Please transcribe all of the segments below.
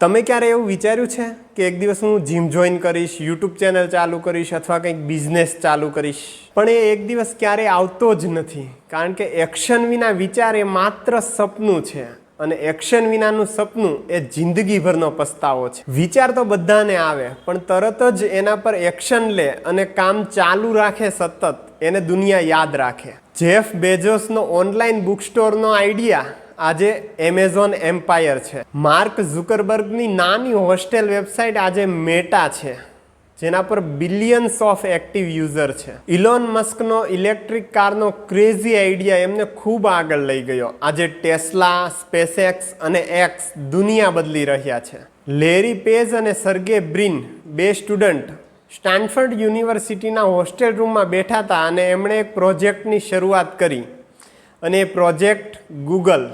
તમે ક્યારે એવું વિચાર્યું છે કે એક દિવસ હું જીમ જોઈન કરીશ, યુટ્યુબ ચેનલ ચાલુ કરીશ અથવા કંઈક બિઝનેસ ચાલુ કરીશ, પણ એ એક દિવસ ક્યારેય આવતો જ નથી, કારણ કે એક્શન વિના વિચાર એ માત્ર સપનું છે અને એક્શન વિનાનું સપનું એ જિંદગીભરનો પસ્તાવો છે. વિચાર તો બધાને આવે, પણ તરત જ એના પર એક્શન લે અને કામ ચાલુ રાખે સતત, એને દુનિયા યાદ રાખે. જેફ બેઝોસનો ઓનલાઈન બુક સ્ટોરનો આઈડિયા આજે એમેઝોન એમ્પાયર છે. માર્ક ઝુકરબર્ગની નાની હોસ્ટેલ વેબસાઇટ આજે મેટા છે, જેના પર બિલિયન્સ ઓફ એક્ટિવ યુઝર છે. ઇલોન મસ્કનો ઇલેક્ટ્રિક કારનો ક્રેઝી આઈડિયા એમને ખૂબ આગળ લઈ ગયો. આજે ટેસ્લા, સ્પેસએક્સ અને એક્સ દુનિયા બદલી રહ્યા છે. લેરી પેજ અને સર્ગે બ્રિન, બે સ્ટુડન્ટ સ્ટેનફર્ડ યુનિવર્સિટીના હોસ્ટેલ રૂમમાં બેઠા હતા અને એમણે એક પ્રોજેક્ટની શરૂઆત કરી, અને એ પ્રોજેક્ટ ગૂગલ,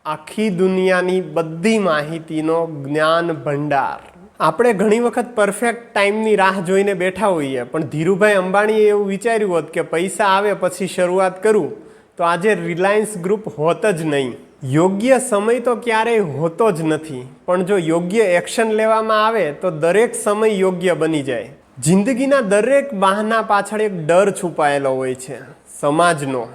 આખી દુનિયાની બધી માહિતીનો જ્ઞાન ભંડાર. આપણે ઘણી વખત પરફેક્ટ ટાઈમની રાહ જોઈને બેઠા હોઈએ, પણ ધીરુભાઈ અંબાણીએ એવું વિચાર્યું હોત કે પૈસા આવે પછી શરૂઆત કરું, તો આજે રિલાયન્સ ગ્રુપ હોત જ નહીં. યોગ્ય સમય તો ક્યારેય હોતો જ નથી, પણ જો યોગ્ય એક્શન લેવામાં આવે તો દરેક સમય યોગ્ય બની જાય. જિંદગીના દરેક બહાના પાછળ એક ડર છુપાયેલો હોય છે, સમાજનો,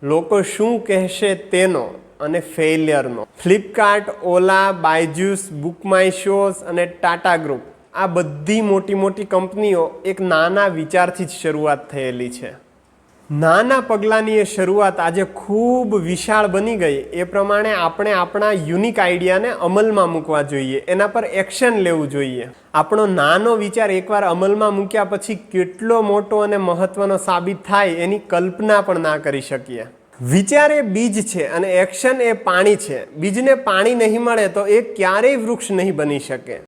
લોકો શું કહેશે તેનો, અને ફેલિયરનો. ફ્લિપકાર્ટ, ઓલા, બાયજૂસ, બુક માય શોઝ અને ટાટા ગ્રુપ, આ બધી મોટી મોટી કંપનીઓ એક નાના વિચારથી જ શરૂઆત થયેલી છે. નાના પગલાંની એ શરૂઆત આજે ખૂબ વિશાળ બની ગઈ. એ પ્રમાણે આપણે આપણા યુનિક આઈડિયાને અમલમાં મૂકવા જોઈએ, એના પર એક્શન લેવું જોઈએ. આપણો નાનો વિચાર એકવાર અમલમાં મૂક્યા પછી કેટલો મોટો અને મહત્વનો સાબિત થાય એની કલ્પના પણ ના કરી શકીએ. વિચાર એ બીજ છે અને એક્શન એ પાણી છે. બીજને પાણી નહીં મળે તો એ ક્યારેય વૃક્ષ નહીં બની શકે.